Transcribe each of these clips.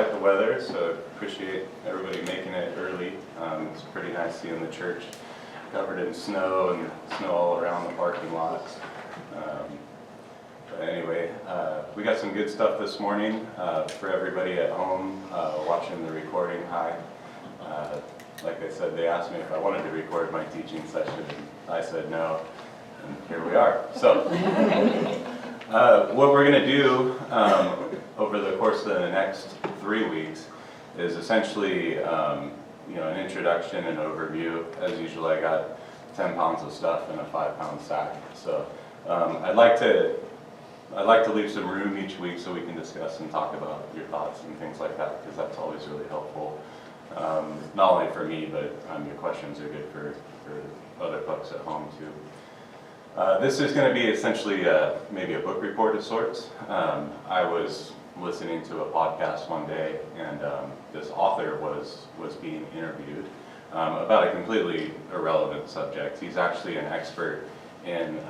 like the weather, so appreciate everybody making it early. It's pretty nice seeing the church covered in snow and snow all around the parking lots. But anyway, we got some good stuff this morning for everybody at home watching the recording. Hi. Like I said, they asked me if I wanted to record my teaching session, and I said no, and here we are. So, what we're going to do over the course of the next 3 weeks is essentially, an introduction and overview. As usual, I got 10 pounds of stuff in a 5-pound sack. So, I'd like to leave some room each week so we can discuss and talk about your thoughts and things like that, because that's always really helpful. Not only for me, but your questions are good for other folks at home too. This is going to be essentially maybe a book report of sorts. I was listening to a podcast one day, and this author was being interviewed about a completely irrelevant subject. He's actually an expert in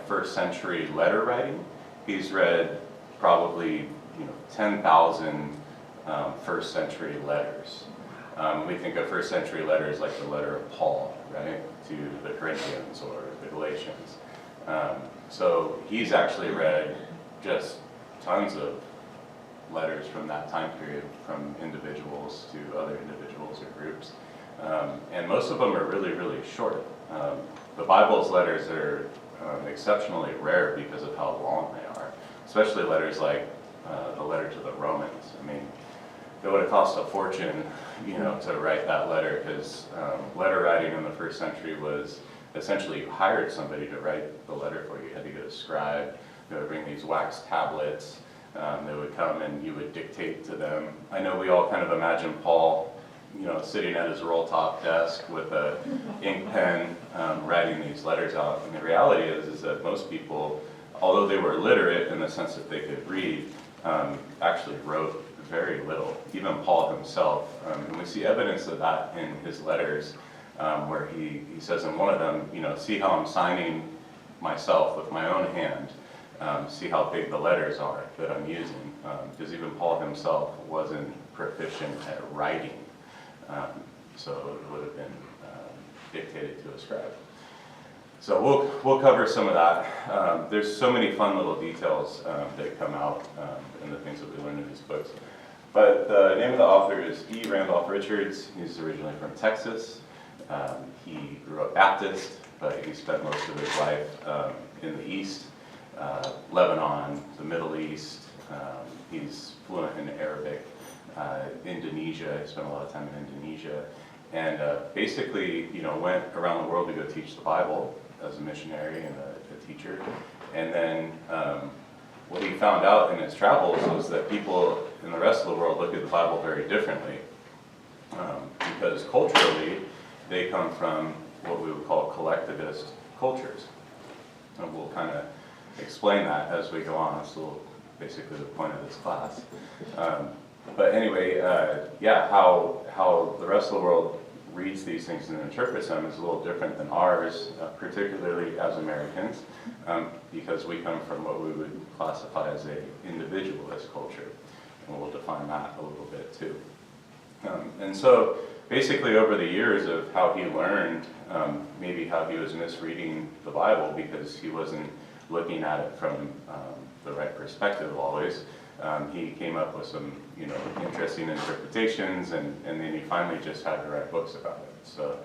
first century letter writing. He's read probably 10,000 first century letters. We think of first century letters like the letter of Paul, right, to the Corinthians or the Galatians. So he's actually read just tons of letters from that time period, from individuals to other individuals or groups. And most of them are really, really short. The Bible's letters are exceptionally rare because of how long they are, especially letters like the letter to the Romans. I mean, it would have cost a fortune, to write that letter, because letter writing in the first century was essentially you hired somebody to write the letter for you. You had to get a scribe. They would bring these wax tablets. They would come and you would dictate to them. I know we all kind of imagine Paul, sitting at his roll-top desk with a ink pen, writing these letters out. And the reality is that most people, although they were literate in the sense that they could read, actually wrote very little. Even Paul himself, and we see evidence of that in his letters, where he says in one of them, see how I'm signing myself with my own hand. See how big the letters are that I'm using, because even Paul himself wasn't proficient at writing, so it would have been dictated to a scribe. So we'll cover some of that. There's so many fun little details that come out in the things that we learn in these books. But the name of the author is E. Randolph Richards. He's originally from Texas. He grew up Baptist, but he spent most of his life in the East. Lebanon, the Middle East. He's fluent in Arabic. Indonesia, he spent a lot of time in Indonesia. And basically, went around the world to go teach the Bible as a missionary and a teacher. And then what he found out in his travels was that people in the rest of the world look at the Bible very differently. Because culturally, they come from what we would call collectivist cultures. And we'll kind of explain that as we go on. That's basically the point of this class. But anyway, how the rest of the world reads these things and interprets them is a little different than ours, particularly as Americans, because we come from what we would classify as an individualist culture. And we'll define that a little bit too. And so basically over the years of how he learned, maybe how he was misreading the Bible because he wasn't looking at it from the right perspective always, he came up with some interesting interpretations, and then he finally just had to write books about it. So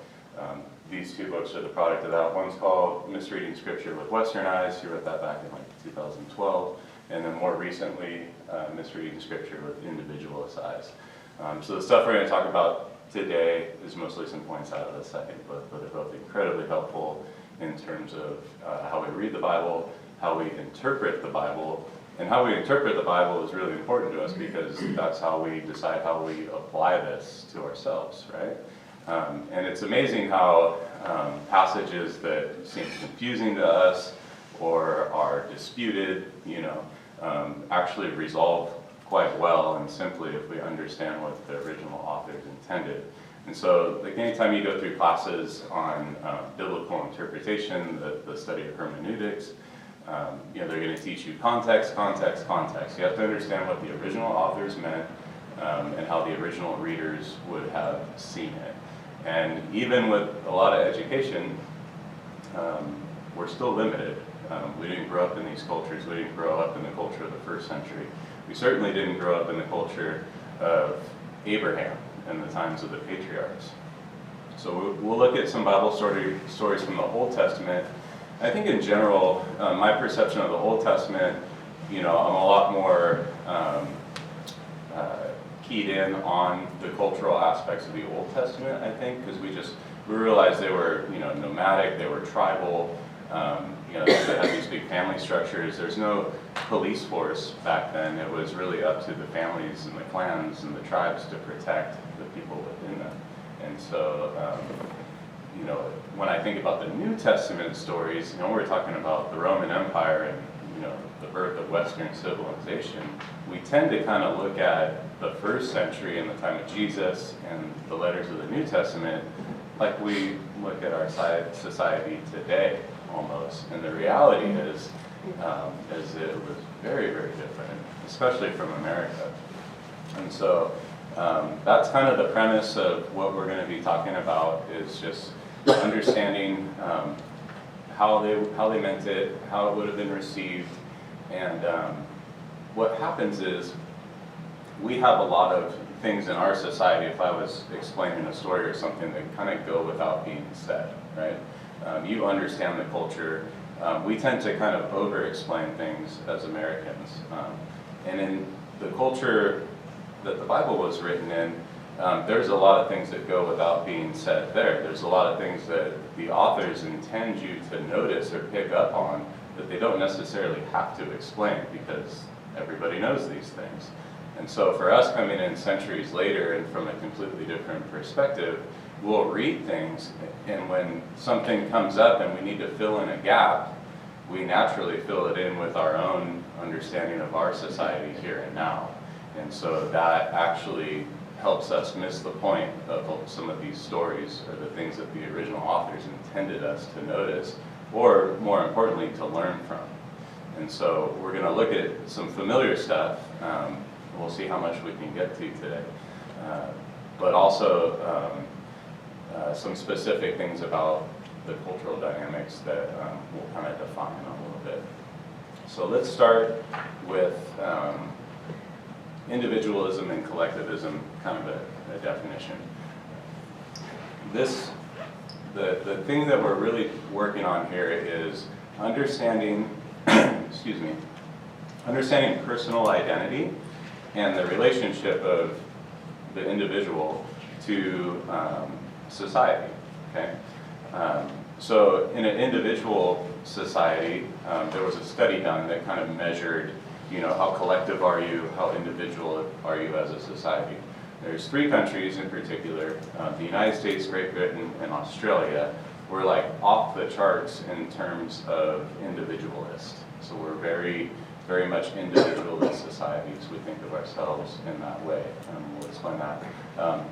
these two books are the product of that. One's called Misreading Scripture with Western Eyes. He wrote that back in 2012. And then more recently, Misreading Scripture with Individualist Eyes. So the stuff we're going to talk about today is mostly some points out of the second book, but they're both incredibly helpful in terms of how we read the Bible, how we interpret the Bible. And how we interpret the Bible is really important to us because that's how we decide how we apply this to ourselves, right? And it's amazing how passages that seem confusing to us or are disputed, actually resolve quite well and simply if we understand what the original authors intended. And so, anytime you go through classes on biblical interpretation, the study of hermeneutics, they're going to teach you context, context, context. You have to understand what the original authors meant and how the original readers would have seen it. And even with a lot of education, we're still limited. We didn't grow up in these cultures. We didn't grow up in the culture of the first century. We certainly didn't grow up in the culture of Abraham and the times of the patriarchs. So we'll look at some Bible stories from the Old Testament. I think in general, my perception of the Old Testament, I'm a lot more keyed in on the cultural aspects of the Old Testament, I think, because we realized they were, nomadic, they were tribal, they had these big family structures. There's no police force back then. It was really up to the families and the clans and the tribes to protect the people within them. And so, when I think about the New Testament stories, we're talking about the Roman Empire and, the birth of Western civilization. We tend to kind of look at the first century and the time of Jesus and the letters of the New Testament like we look at our society today, almost. And the reality is it was very, very different, especially from America. And so that's kind of the premise of what we're going to be talking about, is just understanding how they meant it, how it would have been received. And what happens is we have a lot of things in our society, if I was explaining a story or something, that kind of go without being said, right? You understand the culture. We tend to kind of over-explain things as Americans. And in the culture that the Bible was written in, there's a lot of things that go without being said there. There's a lot of things that the authors intend you to notice or pick up on that they don't necessarily have to explain, because everybody knows these things. And so for us, coming in centuries later and from a completely different perspective, we'll read things, and when something comes up and we need to fill in a gap, we naturally fill it in with our own understanding of our society here and now. And so that actually helps us miss the point of some of these stories, or the things that the original authors intended us to notice, or more importantly, to learn from. And so we're going to look at some familiar stuff. We'll see how much we can get to today. But also some specific things about the cultural dynamics that we'll kind of define a little bit. So let's start with individualism and collectivism, kind of a definition. The thing that we're really working on here is understanding, understanding personal identity and the relationship of the individual to society, okay? So in an individual society, there was a study done that kind of measured, how collective are you, how individual are you as a society. There's 3 countries in particular, the United States, Great Britain, and Australia, were like off the charts in terms of individualist. So we're very, very much individualist societies. We think of ourselves in that way, and we'll explain that.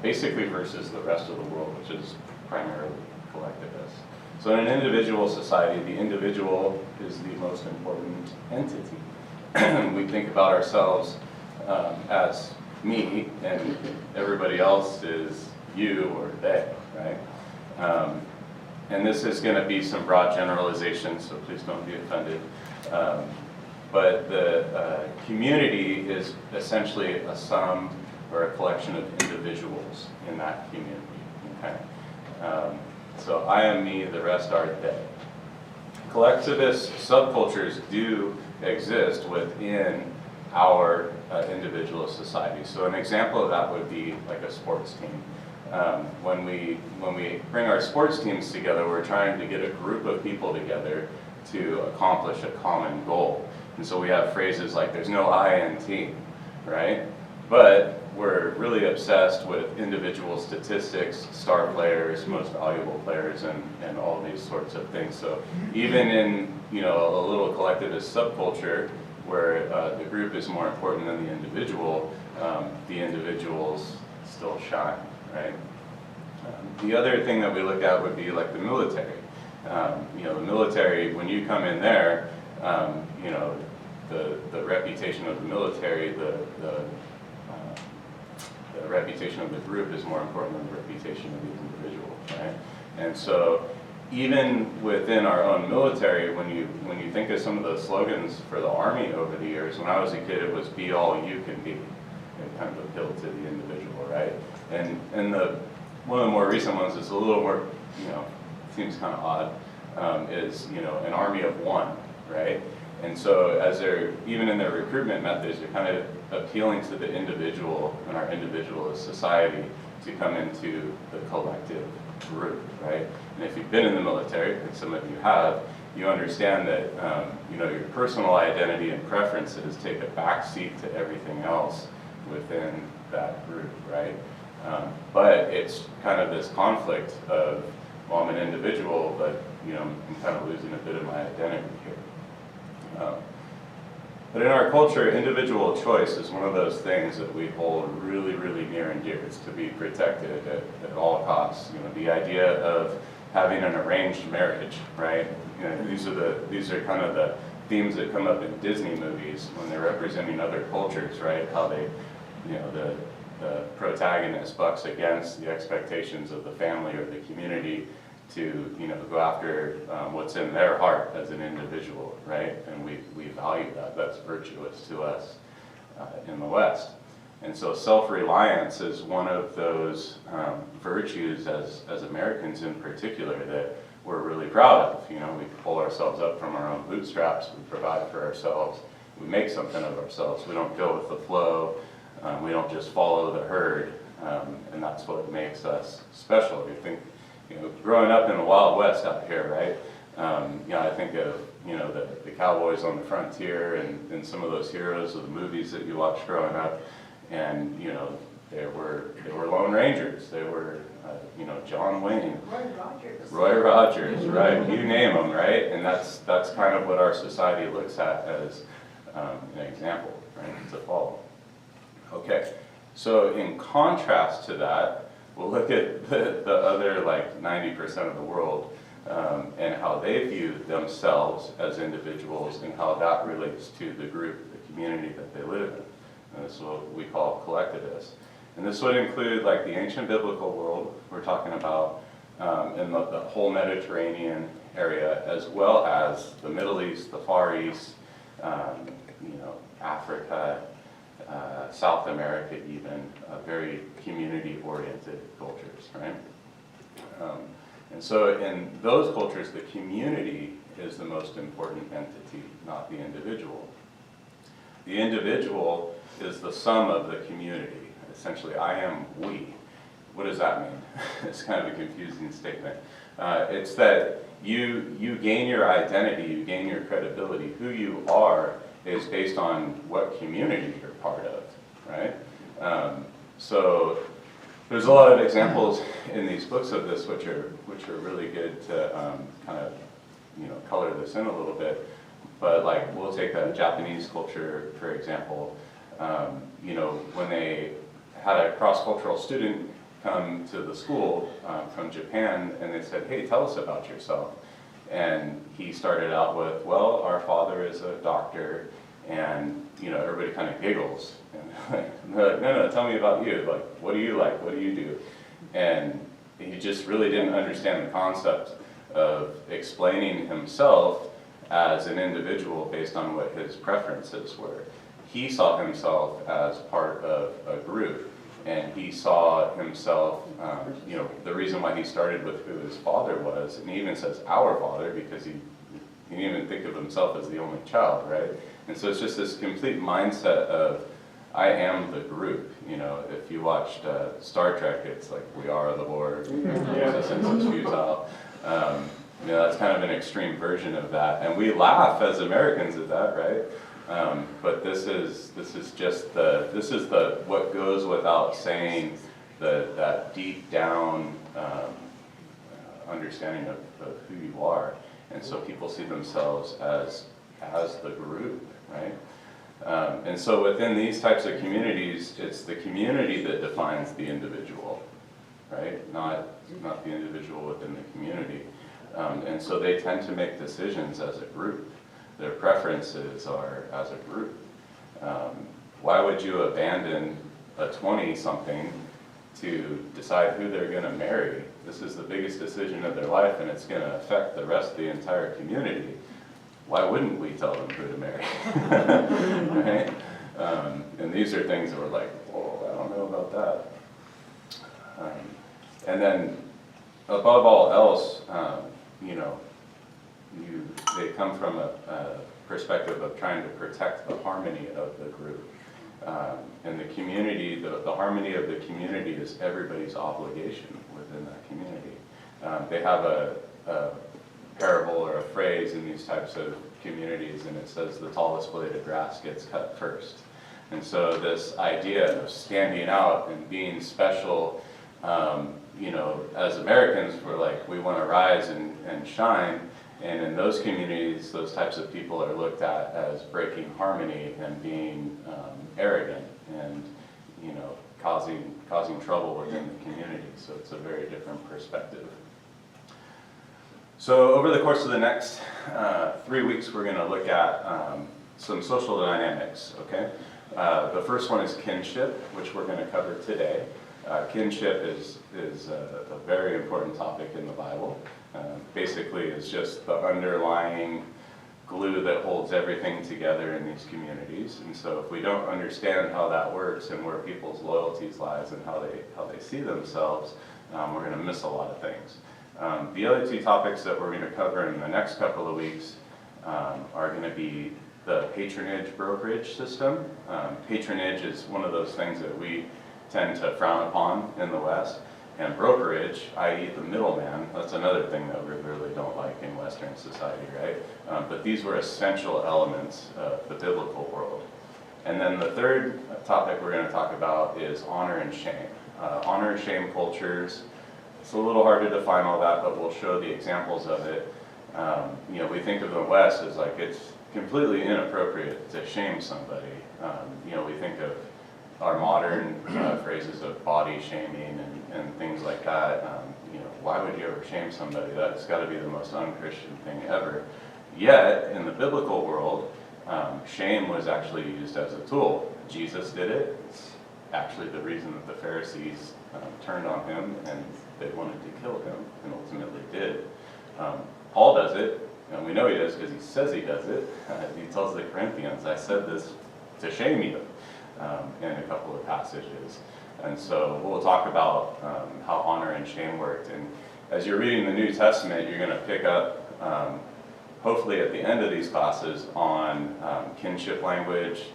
Basically versus the rest of the world, which is primarily collectivist. So in an individual society, the individual is the most important entity. We think about ourselves as me, and everybody else is you or they, right? And this is going to be some broad generalizations, so please don't be offended. But the community is essentially a sum or a collection of individuals in that community, okay? So I am me, the rest are they. Collectivist subcultures do exist within our individualist society. So an example of that would be like a sports team. When we bring our sports teams together, we're trying to get a group of people together to accomplish a common goal. And so we have phrases like there's no I in team, right? But we're really obsessed with individual statistics, star players, most valuable players, and all these sorts of things. So even in a little collectivist subculture where the group is more important than the individuals still shine, right? The other thing that we look at would be like the military. The military, when you come in there, the reputation of the military, reputation of the group is more important than the reputation of the individual, right? And so even within our own military, when you think of some of the slogans for the Army over the years, when I was a kid, it was "Be all you can be." It kind of appealed to the individual, right? And one of the more recent ones is a little more, seems kind of odd, is an army of one, right? And so as they're, even in their recruitment methods, they're kind of appealing to the individual and our individualist society to come into the collective group, right? And if you've been in the military, and some of you have, you understand that your personal identity and preferences take a backseat to everything else within that group, right? But it's kind of this conflict of, well, I'm an individual, but I'm kind of losing a bit of my identity here. But in our culture, individual choice is one of those things that we hold really, really near and dear. It's to be protected at all costs. The idea of having an arranged marriage, right? These are kind of the themes that come up in Disney movies when they're representing other cultures, right? How they, the protagonist bucks against the expectations of the family or the community to go after what's in their heart as an individual, right? And we value that. That's virtuous to us in the West. And so self-reliance is one of those virtues as Americans in particular that we're really proud of. We pull ourselves up from our own bootstraps, we provide for ourselves, we make something of ourselves. We don't go with the flow, we don't just follow the herd, and that's what makes us special. We think, growing up in the Wild West out here, right? I think of the cowboys on the frontier and some of those heroes of the movies that you watched growing up, and they were Lone Rangers. They were John Wayne, Roy Rogers, right? You name them, right? And that's kind of what our society looks at as an example, right, to follow. Okay, so in contrast to that, we'll look at the other 90% of the world and how they view themselves as individuals and how that relates to the group, the community that they live in. And this is what we call collectivists. And this would include the ancient biblical world we're talking about in the whole Mediterranean area, as well as the Middle East, the Far East, Africa, South America even, very community-oriented cultures, right? And so in those cultures, the community is the most important entity, not the individual. The individual is the sum of the community. Essentially, I am we. What does that mean? It's kind of a confusing statement. It's that you gain your identity, you gain your credibility. Who you are is based on what community you're part of, right? So there's a lot of examples in these books of this, which are really good to kind of color this in a little bit. But we'll take a Japanese culture for example. When they had a cross-cultural student come to the school from Japan, and they said, "Hey, tell us about yourself." And he started out with, "Well, our father is a doctor," and everybody kind of giggles. And they're like, no, tell me about you. What do you like? What do you do? And he just really didn't understand the concept of explaining himself as an individual based on what his preferences were. He saw himself as part of a group, and he saw himself, the reason why he started with who his father was, and he even says our father because he didn't even think of himself as the only child, right? And so it's just this complete mindset of, I am the group. If you watched Star Trek, it's like, we are the Borg, resistance is futile. That's kind of an extreme version of that, and we laugh as Americans at that, right? But this is what goes without saying, that deep down understanding of who you are, and so people see themselves as the group, right? And so within these types of communities, it's the community that defines the individual, right? Not the individual within the community. And so they tend to make decisions as a group. Their preferences are as a group. Why would you abandon a 20-something to decide who they're going to marry. This is the biggest decision of their life, and it's going to affect the rest of the entire community. Why wouldn't we tell them who to marry? Right? And these are things that we're like, whoa, I don't know about that. And then, above all else, they come from a perspective of trying to protect the harmony of the group. And the community, the harmony of the community is everybody's obligation within that community. They have a parable or a phrase in these types of communities, and it says the tallest blade of grass gets cut first. And so this idea of standing out and being special, as Americans, we're like, we want to rise and shine. And in those communities, those types of people are looked at as breaking harmony and being arrogant and, causing trouble within the community. So it's a very different perspective. So over the course of the next 3 weeks, we're going to look at some social dynamics, okay? The first one is kinship, which we're going to cover today. Kinship is a very important topic in the Bible. Basically, it's just the underlying glue that holds everything together in these communities. And so if we don't understand how that works and where people's loyalties lies and how they see themselves, we're going to miss a lot of things. The other two topics that we're going to cover in the next couple of weeks are going to be the patronage brokerage system. Patronage is one of those things that we tend to frown upon in the West. And brokerage, i.e. the middleman, that's another thing that we really don't like in Western society, right? But these were essential elements of the biblical world. And then the third topic we're going to talk about is honor and shame. Honor and shame cultures. It's a little hard to define all that, but we'll show the examples of it. We think of the West as like it's completely inappropriate to shame somebody. We think of our modern phrases of body shaming and things like that. Why would you ever shame somebody? That's got to be the most unchristian thing ever. Yet, in the biblical world, shame was actually used as a tool. Jesus did it. It's actually the reason that the Pharisees turned on him and they wanted to kill him, and ultimately did. Paul does it, and we know he does because he says he does it. He tells the Corinthians, I said this to shame you, in a couple of passages. And so we'll talk about how honor and shame worked. And as you're reading the New Testament, you're going to pick up, hopefully at the end of these classes, on kinship language,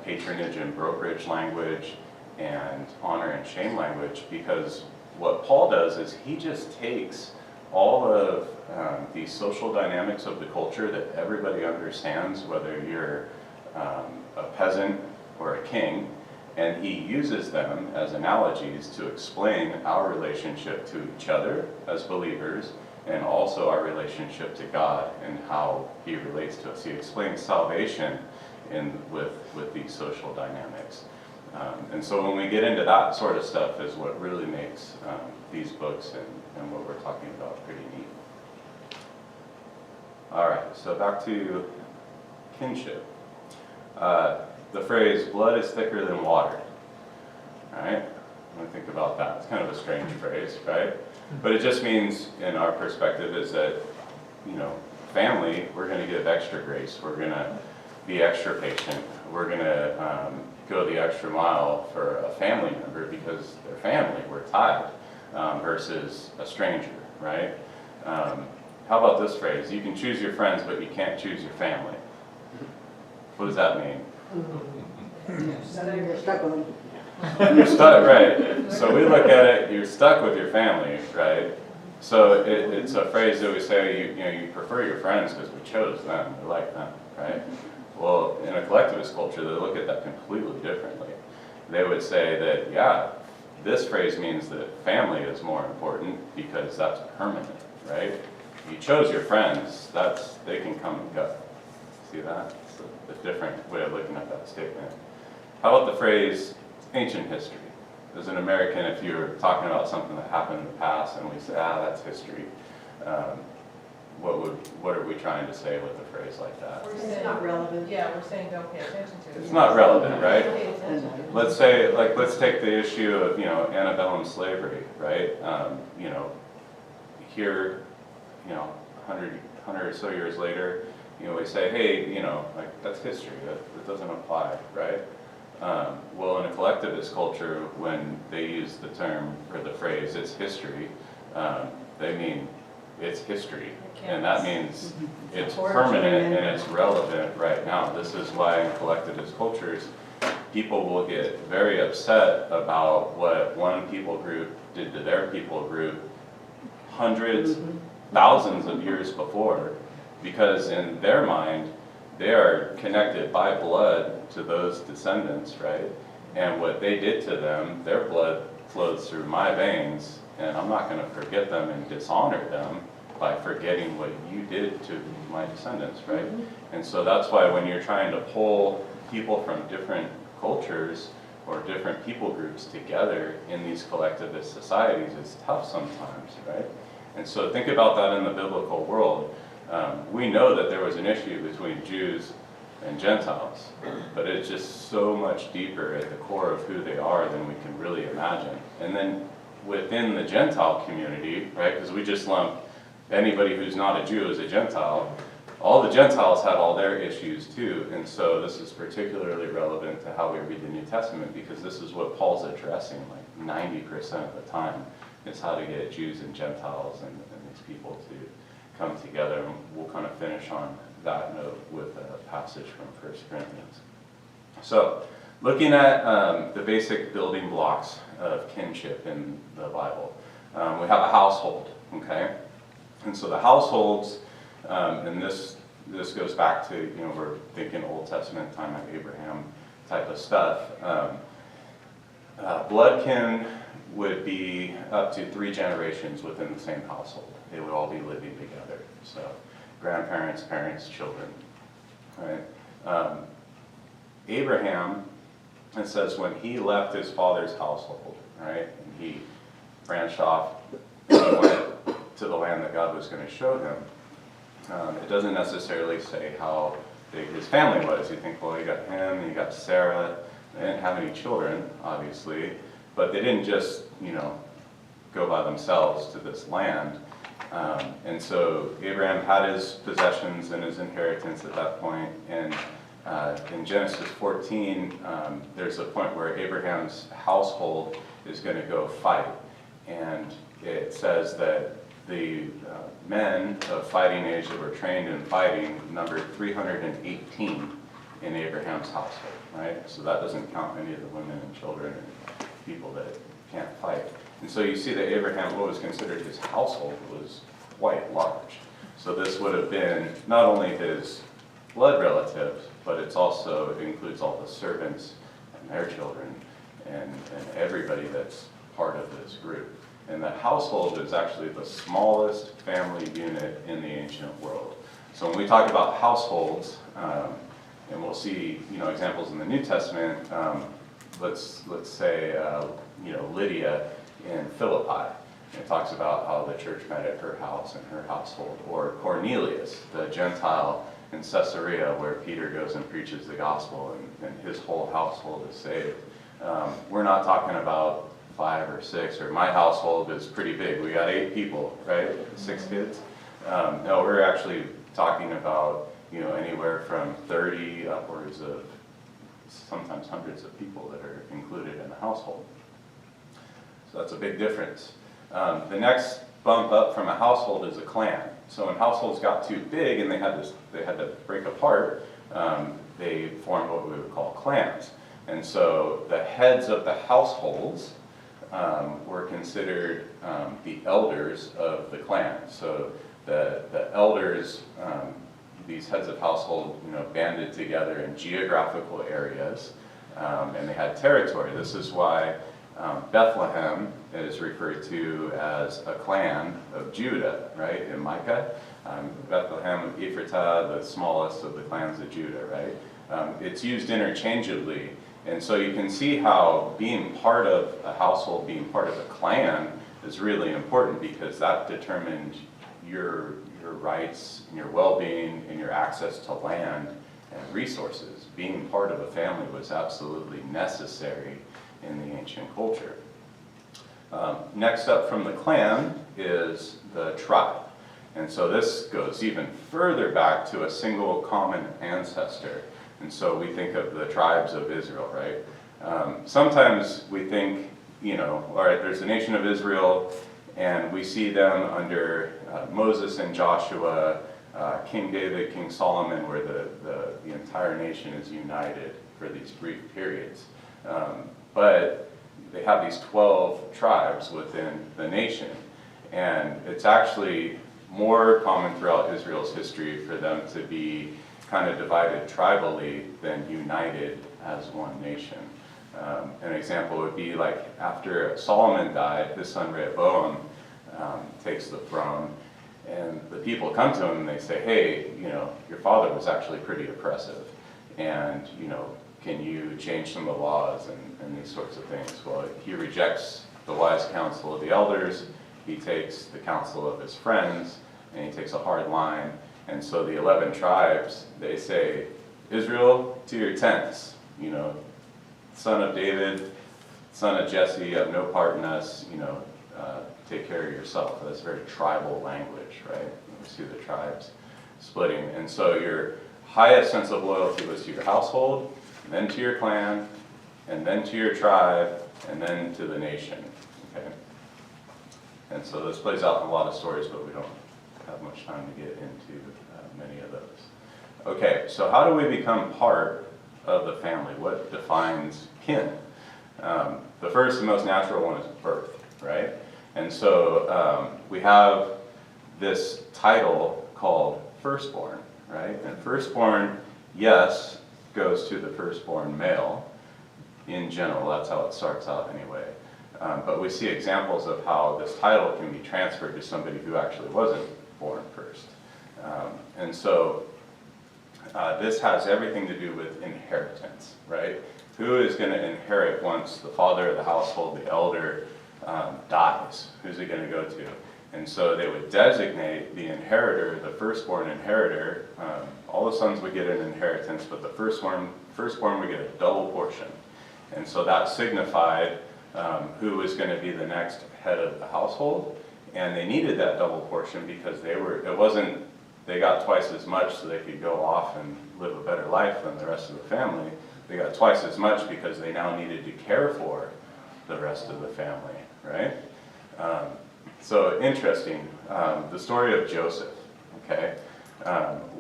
patronage and brokerage language, and honor and shame language, because what Paul does is he just takes all of these social dynamics of the culture that everybody understands, whether you're a peasant or a king, and he uses them as analogies to explain our relationship to each other as believers, and also our relationship to God and how he relates to us. He explains salvation with these social dynamics. And so when we get into that sort of stuff is what really makes these books and what we're talking about pretty neat. All right, so back to kinship. The phrase, blood is thicker than water. All right, when we think about that, it's kind of a strange phrase, right? But it just means, in our perspective, is that, family, we're going to give extra grace. We're going to be extra patient. We're going to go the extra mile for a family member because they're family, we're tied, versus a stranger, right? How about this phrase? You can choose your friends, but you can't choose your family. What does that mean? You're stuck with them. You're stuck, right. So we look at it, you're stuck with your family, right? So it's a phrase that we say, you prefer your friends because we chose them, we like them, right? Well, in a collectivist culture, they look at that completely differently. They would say that, yeah, this phrase means that family is more important because that's permanent, right? You chose your friends, they can come and go. See that? It's a different way of looking at that statement. How about the phrase ancient history? As an American, if you're talking about something that happened in the past and we say, that's history, what are we trying to say with a phrase like that? It's not relevant. Yeah, we're saying don't pay attention to it. It's not relevant, right? Don't pay attention. Let's say, like, let's take the issue of, antebellum slavery, right? Here, 100 or so years later, we say, hey, like, that's history, that doesn't apply, right? Well, in a collectivist culture, when they use the term or the phrase, it's history, they mean it's history. And that means it's permanent and it's relevant right now. This is why in collectivist cultures, people will get very upset about what one people group did to their people group hundreds, thousands of years before, because in their mind, they are connected by blood to those descendants, right? And what they did to them, their blood flows through my veins, and I'm not going to forget them and dishonor them by forgetting what you did to my descendants, right? And so that's why when you're trying to pull people from different cultures or different people groups together in these collectivist societies, it's tough sometimes, right? And so think about that in the biblical world. We know that there was an issue between Jews and Gentiles, but it's just so much deeper at the core of who they are than we can really imagine. And then within the Gentile community, right, because we just lump anybody who's not a Jew as a Gentile, all the Gentiles had all their issues too, and so this is particularly relevant to how we read the New Testament, because this is what Paul's addressing like 90% of the time, is how to get Jews and Gentiles and these people to come together. And we'll kind of finish on that note with a passage from 1 Corinthians. So, looking at the basic building blocks of kinship in the Bible, we have a household, okay? And so the households, and this goes back to, we're thinking Old Testament time, like Abraham type of stuff. Bloodkin would be up to 3 generations within the same household. They would all be living together. So grandparents, parents, children, right? Abraham, it says when he left his father's household, right, and he branched off, and he went to the land that God was going to show him. It doesn't necessarily say how big his family was. You think, well, you got him, you got Sarah. They didn't have any children, obviously, but they didn't just, go by themselves to this land. And so Abraham had his possessions and his inheritance at that point. And in Genesis 14, there's a point where Abraham's household is going to go fight. And it says that the men of fighting age that were trained in fighting numbered 318 in Abraham's household, right? So that doesn't count any of the women and children and people that can't fight. And so you see that Abraham, what was considered his household, was quite large. So this would have been not only his blood relatives, but it includes all the servants and their children and everybody that's part of this group. And the household is actually the smallest family unit in the ancient world. So when we talk about households, and we'll see, examples in the New Testament. Let's say, Lydia in Philippi. It talks about how the church met at her house and her household. Or Cornelius, the Gentile in Caesarea, where Peter goes and preaches the gospel, and his whole household is saved. We're not talking about 5 or 6, or my household is pretty big. We got 8 people, right? 6 kids. No, we're actually talking about anywhere from 30 upwards of sometimes hundreds of people that are included in the household. So that's a big difference. The next bump up from a household is a clan. So when households got too big and they had to break apart, they formed what we would call clans. And so the heads of the households were considered the elders of the clan. So the elders, these heads of household, banded together in geographical areas, and they had territory. This is why Bethlehem is referred to as a clan of Judah, right? In Micah, Bethlehem, Ephratah, the smallest of the clans of Judah, right? It's used interchangeably, and so you can see how being part of a household, being part of a clan, is really important, because that determined your your rights and your well-being and your access to land and resources. Being part of a family was absolutely necessary in the ancient culture. Next up from the clan is the tribe. And so this goes even further back to a single common ancestor. And so we think of the tribes of Israel, right? Sometimes we think, you know, all right, there's the nation of Israel, and we see them under Moses and Joshua, King David, King Solomon, where the entire nation is united for these brief periods. But they have these 12 tribes within the nation, and it's actually more common throughout Israel's history for them to be kind of divided tribally than united as one nation. An example would be like after Solomon died, his son Rehoboam takes the throne, and the people come to him and they say, hey, you know, your father was actually pretty oppressive, and, you know, can you change some of the laws and these sorts of things? Well, he rejects the wise counsel of the elders, he takes the counsel of his friends, and he takes a hard line. And so the 11 tribes, they say, Israel, to your tents, you know, son of David, son of Jesse, you have no part in us, you know, take care of yourself. That's very tribal language, right? We see the tribes splitting. And so your highest sense of loyalty was to your household, and then to your clan, and then to your tribe, and then to the nation, okay? And so this plays out in a lot of stories, but we don't have much time to get into many of those. Okay, so how do we become part of the family? What defines kin? The first and most natural one is birth, right? And so we have this title called firstborn, right? And firstborn, yes, goes to the firstborn male in general. That's how it starts out anyway. But we see examples of how this title can be transferred to somebody who actually wasn't born first. And so this has everything to do with inheritance, right? Who is going to inherit once the father of the household, the elder, dies? Who's it going to go to? And so they would designate the inheritor, the firstborn inheritor. All the sons would get an inheritance, but the firstborn would get a double portion. And so that signified who was going to be the next head of the household. And they needed that double portion because they got twice as much so they could go off and live a better life than the rest of the family. They got twice as much because they now needed to care for the rest of the family, right? So interesting, the story of Joseph, okay?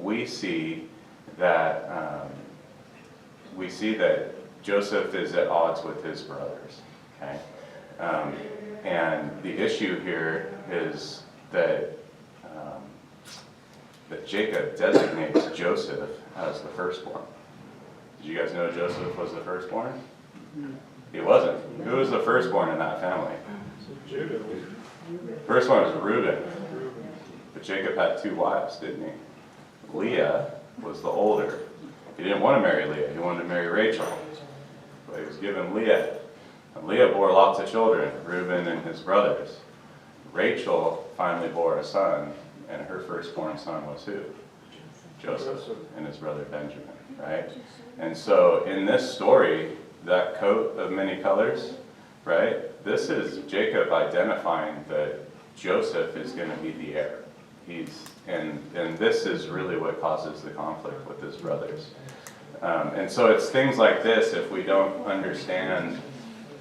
We see that Joseph is at odds with his brothers, okay? And the issue here is that Jacob designates Joseph as the firstborn. Did you guys know Joseph was the firstborn? He wasn't. Who was the firstborn in that family? Judah. First one was Reuben. But Jacob had 2 wives, didn't he? Leah was the older. He didn't want to marry Leah. He wanted to marry Rachel. But he was given Leah. And Leah bore lots of children, Reuben and his brothers. Rachel finally bore a son, and her firstborn son was who? Joseph and his brother Benjamin, right? And so in this story, that coat of many colors, right? This is Jacob identifying that Joseph is going to be the heir. And this is really what causes the conflict with his brothers. And so it's things like this, if we don't understand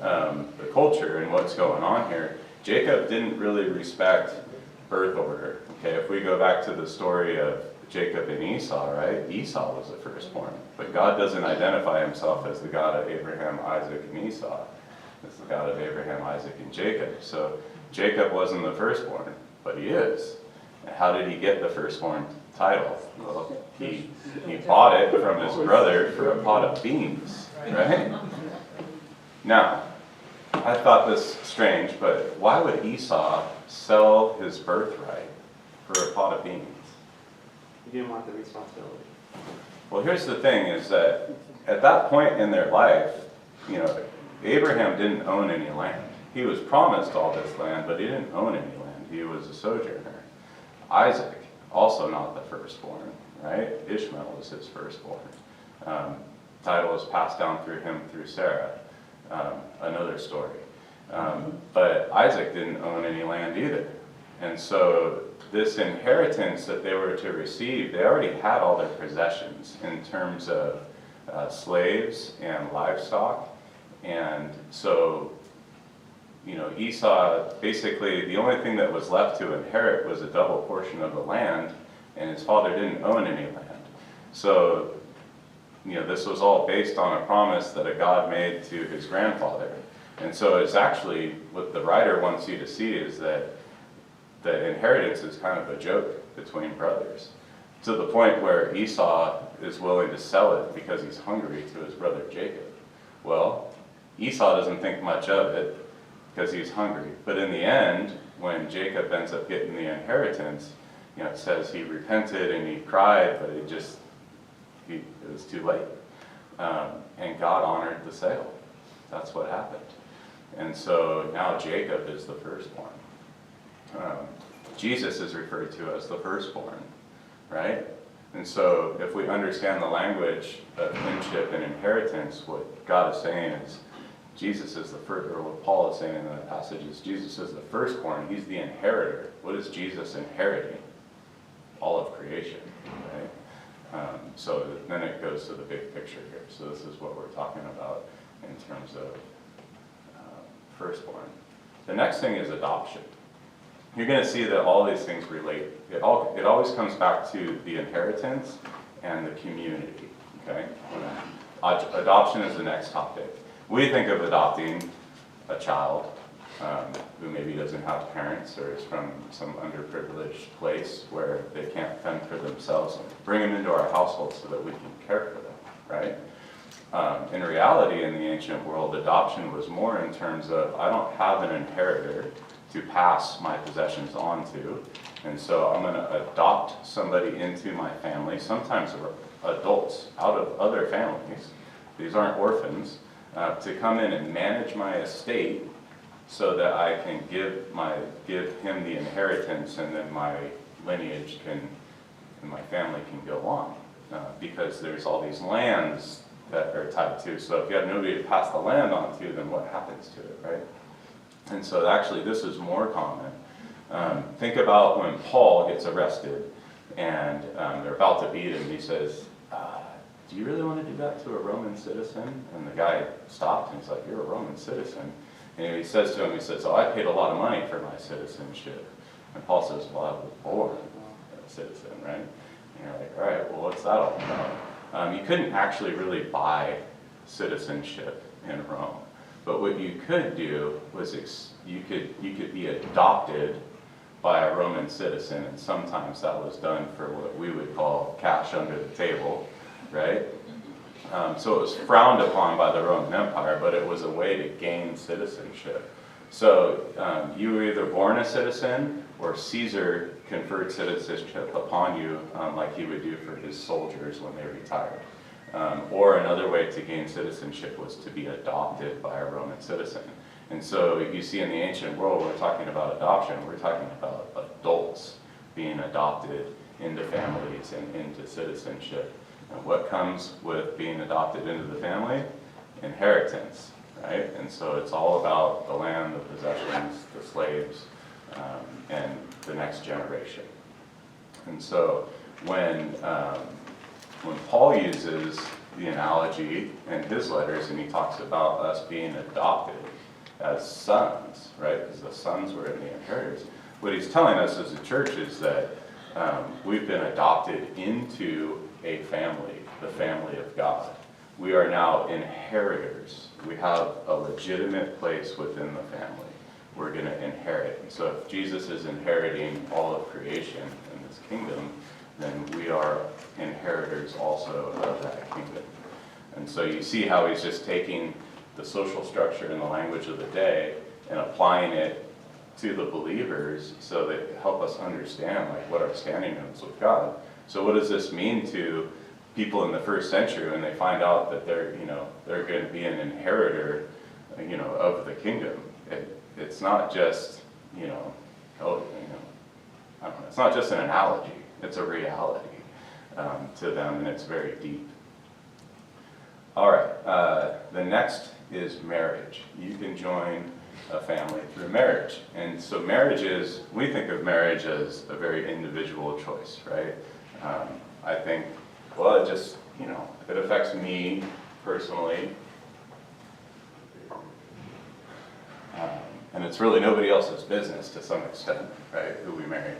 the culture and what's going on here. Jacob didn't really respect birth order. Okay, if we go back to the story of Jacob and Esau, right? Esau was the firstborn, but God doesn't identify himself as the God of Abraham, Isaac, and Esau. It's the God of Abraham, Isaac, and Jacob. So Jacob wasn't the firstborn, but he is. And how did he get the firstborn title? Well, he bought it from his brother for a pot of beans, right? Now, I thought this strange, but why would Esau sell his birthright for a pot of beans? He didn't want the responsibility. Well, here's the thing, is that at that point in their life, you know, Abraham didn't own any land. He was promised all this land, but he didn't own any land. He was a sojourner. Isaac also not the firstborn, right? Ishmael was his firstborn. Title was passed down through him through Sarah, another story. But Isaac didn't own any land either. And so this inheritance that they were to receive, they already had all their possessions in terms of slaves and livestock. And so, Esau, basically the only thing that was left to inherit was a double portion of the land, and his father didn't own any land. So, this was all based on a promise that a God made to his grandfather. And so it's actually, what the writer wants you to see is that the inheritance is kind of a joke between brothers, to the point where Esau is willing to sell it because he's hungry to his brother Jacob. Well, Esau doesn't think much of it because he's hungry. But in the end, when Jacob ends up getting the inheritance, it says he repented and he cried, but it was too late. And God honored the sale. That's what happened. And so now Jacob is the firstborn. Jesus is referred to as the firstborn, right? And so if we understand the language of kinship and inheritance, what God is saying is Jesus is the first, or what Paul is saying in that passage is Jesus is the firstborn. He's the inheritor. What is Jesus inheriting? All of creation, right? So then it goes to the big picture here. So this is what we're talking about in terms of firstborn. The next thing is adoption. You're going to see that all these things relate. It always comes back to the inheritance and the community. Okay? Adoption is the next topic. We think of adopting a child who maybe doesn't have parents or is from some underprivileged place where they can't fend for themselves, and bring them into our household so that we can care for them, right? In reality, in the ancient world, adoption was more in terms of, I don't have an inheritor to pass my possessions on to, and so I'm going to adopt somebody into my family, sometimes adults out of other families, these aren't orphans, to come in and manage my estate so that I can give him the inheritance, and then my lineage and my family can go on, because there's all these lands that are tied to. So if you have nobody to pass the land on to, then what happens to it, right? And so actually this is more common. Think about when Paul gets arrested and they're about to beat him. He says, do you really want to do that to a Roman citizen? And the guy stops and he's like, you're a Roman citizen. And he says to him, oh, I paid a lot of money for my citizenship. And Paul says, well, I was born a citizen, right? And you're like, all right, well, what's that all about? You couldn't actually really buy citizenship in Rome. But what you could do was you could be adopted by a Roman citizen, and sometimes that was done for what we would call cash under the table, right? So it was frowned upon by the Roman Empire, but it was a way to gain citizenship. So you were either born a citizen, or Caesar conferred citizenship upon you, like he would do for his soldiers when they retired. Or another way to gain citizenship was to be adopted by a Roman citizen. And so you see in the ancient world, we're talking about adoption, we're talking about adults being adopted into families and into citizenship. And what comes with being adopted into the family? Inheritance, right? And so it's all about the land, the possessions, the slaves, and the next generation. And so when Paul uses the analogy in his letters, and he talks about us being adopted as sons, right? Because the sons were in the inheritors. What he's telling us as a church is that we've been adopted into a family, the family of God. We are now inheritors. We have a legitimate place within the family. We're going to inherit. And so if Jesus is inheriting all of creation in this kingdom, then we are inheritors also of that kingdom. And so you see how he's just taking the social structure and the language of the day and applying it to the believers so that help us understand like what our standing is with God. So what does this mean to people in the first century when they find out that they're going to be an inheritor, of the kingdom? It's not just, I don't know, it's not just an analogy, It's a reality to them, and it's very deep. All right, the next is marriage. You can join a family through marriage. And so marriage is, we think of marriage as a very individual choice, right? I think, well, it just, it affects me personally. And it's really nobody else's business to some extent, right, who we marry.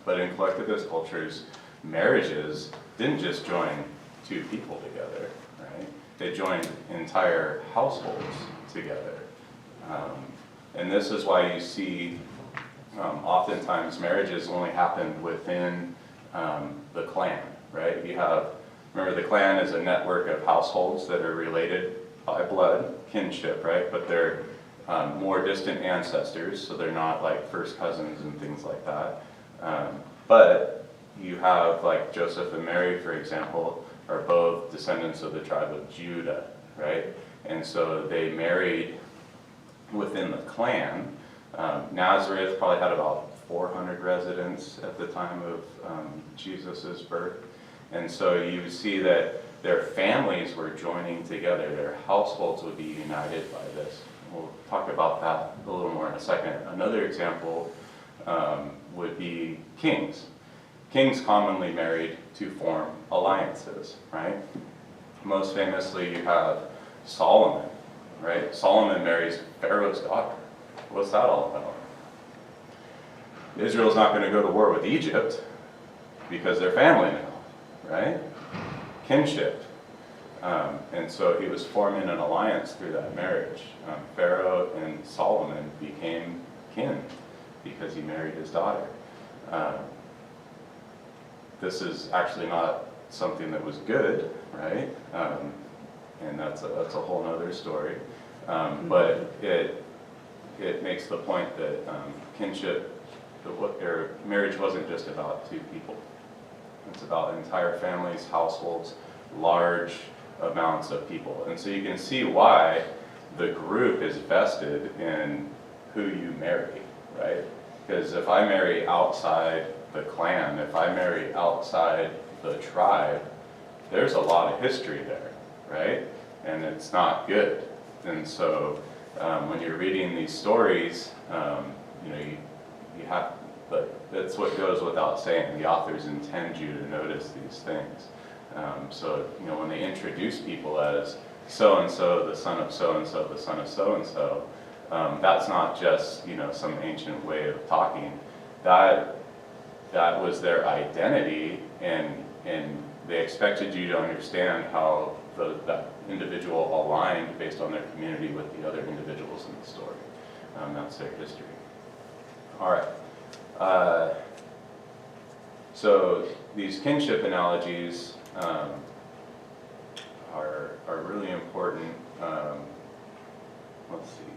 But in collectivist cultures, marriages didn't just join two people together, right? They joined entire households together. And this is why you see oftentimes marriages only happen within the clan, right? Remember the clan is a network of households that are related by blood, kinship, right? But they're more distant ancestors, so they're not like first cousins and things like that. But you have like Joseph and Mary, for example, are both descendants of the tribe of Judah, right? And so they married within the clan. Nazareth probably had about 400 residents at the time of Jesus's birth. And so you see that their families were joining together, their households would be united by this. We'll talk about that a little more in a second. Another example would be kings. Kings commonly married to form alliances, right? Most famously, you have Solomon, right? Solomon marries Pharaoh's daughter. What's that all about? Israel's not going to go to war with Egypt because they're family now, right? Kinship. And so he was forming an alliance through that marriage. Pharaoh and Solomon became kin because he married his daughter. This is actually not something that was good, right? And that's a whole other story. But it makes the point that kinship, marriage wasn't just about two people. It's about entire families, households, large amounts of people. And so you can see why the group is vested in who you marry, right? Because if I marry outside the clan, if I marry outside the tribe, there's a lot of history there, right? And it's not good. And so when you're reading these stories, you have, but that's what goes without saying. The authors intend you to notice these things. So when they introduce people as so-and-so, the son of so-and-so, the son of so-and-so, that's not just some ancient way of talking. That was their identity, and they expected you to understand how that individual aligned based on their community with the other individuals in the story. That's their history. All right. So these kinship analogies are really important. Let's see.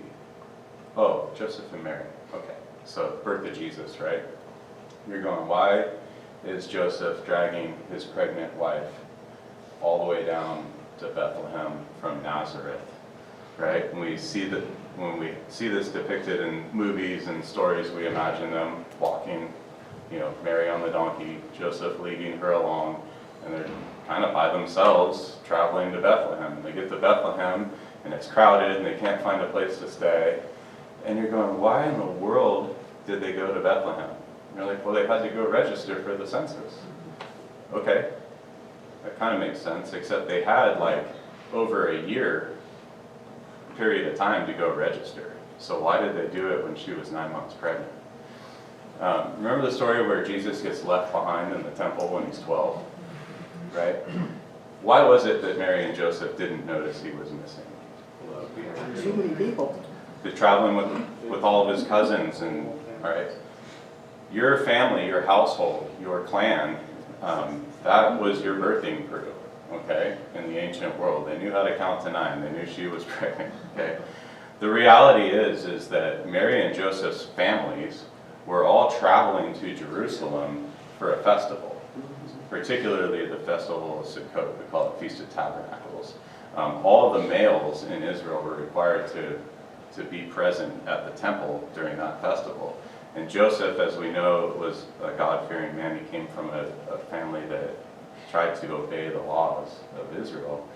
Oh, Joseph and Mary. Okay, so birth of Jesus, right? You're going, why is Joseph dragging his pregnant wife all the way down to Bethlehem from Nazareth, right? When we see this depicted in movies and stories, we imagine them walking, Mary on the donkey, Joseph leading her along, and they're kind of by themselves traveling to Bethlehem. They get to Bethlehem, and it's crowded, and they can't find a place to stay. And you're going, why in the world did they go to Bethlehem? And you're like, well, they had to go register for the census. Okay, that kind of makes sense, except they had like over a year period of time to go register. So why did they do it when she was 9 months pregnant? Remember the story where Jesus gets left behind in the temple when he's 12, right? Why was it that Mary and Joseph didn't notice he was missing? Too many people. They're traveling with all of his cousins, and all right, your family, your household, your clan, that was your birthing crew, okay, in the ancient world. They knew how to count to 9. They knew she was pregnant, okay? The reality is that Mary and Joseph's families were all traveling to Jerusalem for a festival, particularly the festival of Sukkot. We call it Feast of Tabernacles. All the males in Israel were required to be present at the temple during that festival. And Joseph, as we know, was a God-fearing man. He came from a family that tried to obey the laws of Israel,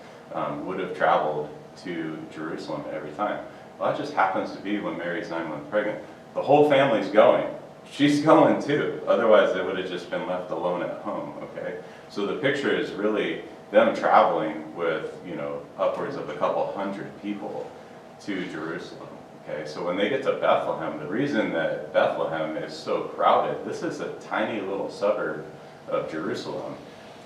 would have traveled to Jerusalem every time. Well, that just happens to be when Mary's 9 months pregnant. The whole family's going. She's going too. Otherwise, they would have just been left alone at home, okay? So the picture is really them traveling with, upwards of a couple hundred people to Jerusalem, okay? So when they get to Bethlehem, the reason that Bethlehem is so crowded, this is a tiny little suburb of Jerusalem.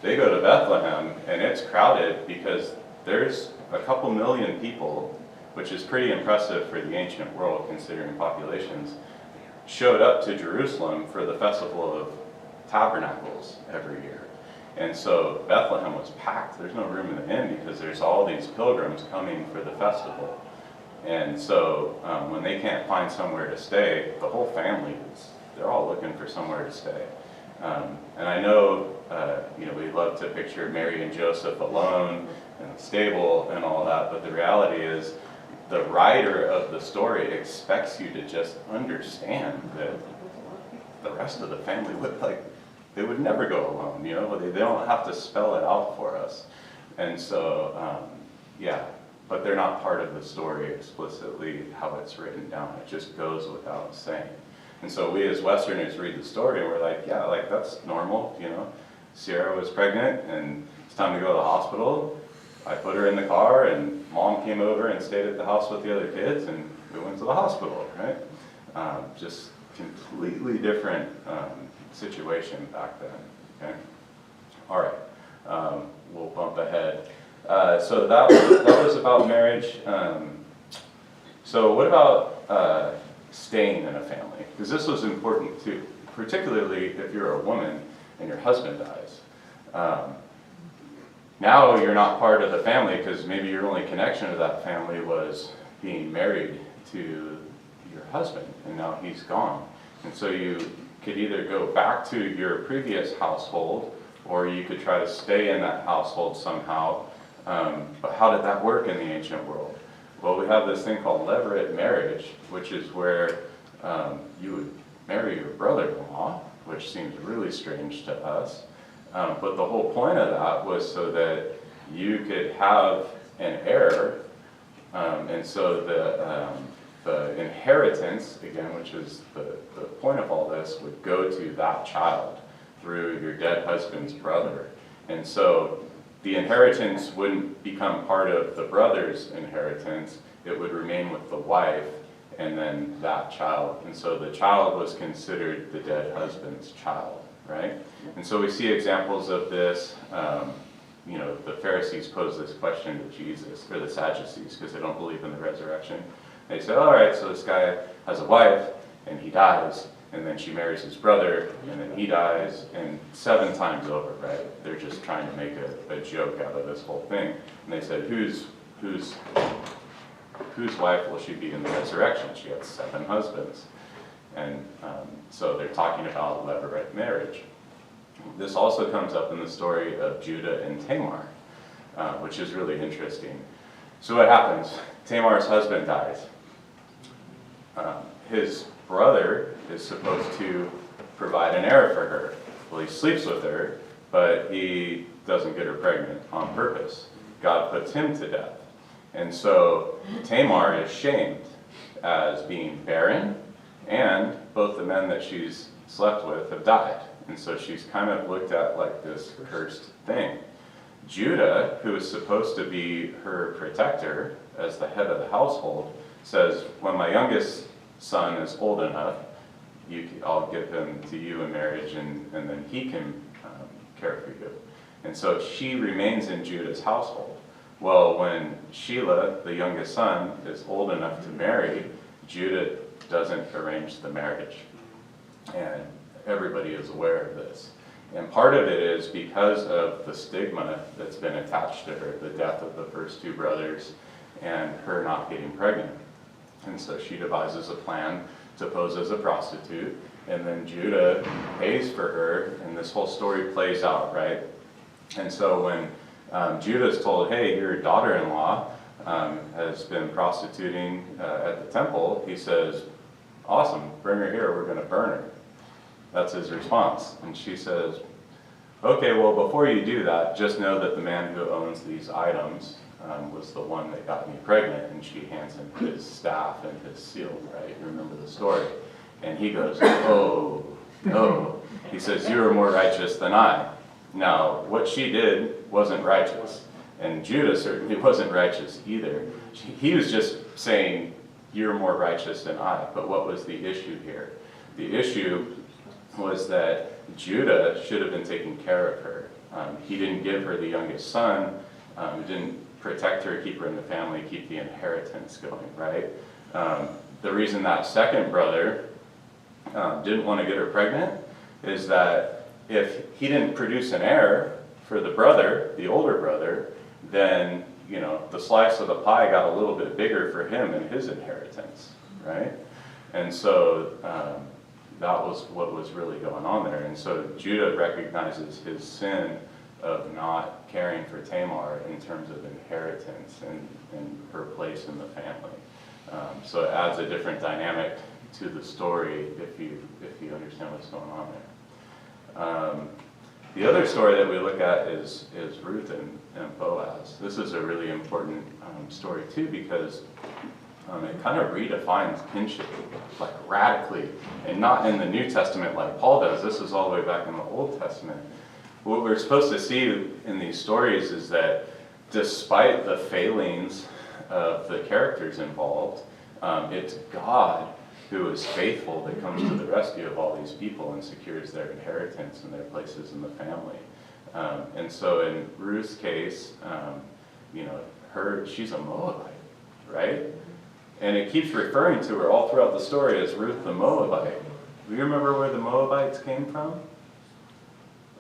They go to Bethlehem, and it's crowded because there's a couple million people, which is pretty impressive for the ancient world considering populations, showed up to Jerusalem for the Festival of Tabernacles every year. And so Bethlehem was packed. There's no room in the inn because there's all these pilgrims coming for the festival. And so when they can't find somewhere to stay, the whole family they're all looking for somewhere to stay. And I know, we love to picture Mary and Joseph alone in a stable and all that, but the reality is the writer of the story expects you to just understand that the rest of the family they would never go alone, they don't have to spell it out for us. And so, but they're not part of the story explicitly how it's written down. It just goes without saying. And so we as Westerners read the story and we're like, yeah, that's normal, Sierra was pregnant and it's time to go to the hospital. I put her in the car and mom came over and stayed at the house with the other kids and we went to the hospital, right? Just completely different situation back then, okay? All right, we'll bump ahead. So that was about marriage. So what about staying in a family? Because this was important too, particularly if you're a woman and your husband dies. Now you're not part of the family because maybe your only connection to that family was being married to your husband, and now he's gone. And so you could either go back to your previous household, or you could try to stay in that household somehow. But how did that work in the ancient world? Well, we have this thing called levirate marriage, which is where you would marry your brother-in-law, which seems really strange to us. But the whole point of that was so that you could have an heir, and so the inheritance, again, which is the point of all this, would go to that child through your dead husband's brother. And so the inheritance wouldn't become part of the brother's inheritance, it would remain with the wife and then that child. And so the child was considered the dead husband's child, right? And so we see examples of this. The Pharisees pose this question to Jesus, or the Sadducees, because they don't believe in the resurrection. They say, all right, so this guy has a wife, and he dies, and then she marries his brother, and then he dies, and 7 times over, right? They're just trying to make a joke out of this whole thing. And they said, whose wife will she be in the resurrection? She had 7 husbands. And so they're talking about levirate marriage. This also comes up in the story of Judah and Tamar, which is really interesting. So what happens? Tamar's husband dies. His brother is supposed to provide an heir for her. Well, he sleeps with her, but he doesn't get her pregnant on purpose. God puts him to death. And so Tamar is shamed as being barren, and both the men that she's slept with have died. And so she's kind of looked at like this cursed thing. Judah, who is supposed to be her protector as the head of the household, says, when my youngest son is old enough, I'll give him to you in marriage, and then he can care for you. And so she remains in Judah's household. Well, when Shelah, the youngest son, is old enough to marry, Judah doesn't arrange the marriage. And everybody is aware of this. And part of it is because of the stigma that's been attached to her, the death of the first 2 brothers and her not getting pregnant. And so she devises a plan to pose as a prostitute, and then Judah pays for her, and this whole story plays out, right? And so when Judah's told, hey, your daughter-in-law has been prostituting at the temple, he says, awesome, bring her here, we're gonna burn her. That's his response. And she says, okay, well, before you do that, just know that the man who owns these items was the one that got me pregnant. And she hands him his staff and his seal, right? You remember the story. And he goes, oh, no. He says, you are more righteous than I. Now, what she did wasn't righteous. And Judah certainly wasn't righteous either. He was just saying, you're more righteous than I. But what was the issue here? The issue was that Judah should have been taking care of her. He didn't give her the youngest son. He didn't protect her, keep her in the family, keep the inheritance going, right? The reason that second brother didn't want to get her pregnant is that if he didn't produce an heir for the brother, the older brother, then the slice of the pie got a little bit bigger for him and his inheritance, right? And so that was what was really going on there. And so Judah recognizes his sin of not caring for Tamar in terms of inheritance and her place in the family. So it adds a different dynamic to the story if you understand what's going on there. The other story that we look at is Ruth and Boaz. This is a really important story too, because it kind of redefines kinship, like radically, and not in the New Testament like Paul does. This is all the way back in the Old Testament. What we're supposed to see in these stories is that despite the failings of the characters involved, it's God who is faithful that comes to the rescue of all these people and secures their inheritance and their places in the family. And so in Ruth's case, she's a Moabite, right? And it keeps referring to her all throughout the story as Ruth the Moabite. Do you remember where the Moabites came from?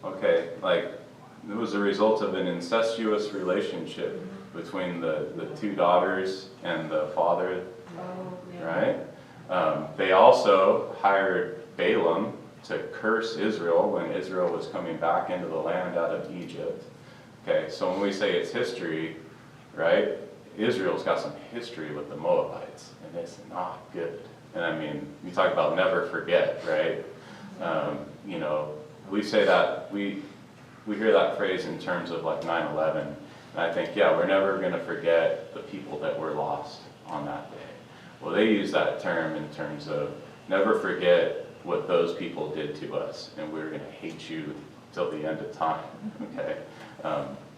Okay, it was a result of an incestuous relationship between the two daughters and the father, right? They also hired Balaam to curse Israel when Israel was coming back into the land out of Egypt. Okay, so when we say it's history, right, Israel's got some history with the Moabites, and it's not good. And I mean, you talk about never forget, right? We say that, we hear that phrase in terms of like 9/11, and I think, yeah, we're never going to forget the people that were lost on that day. Well, they use that term in terms of never forget what those people did to us, and we're going to hate you till the end of time, okay?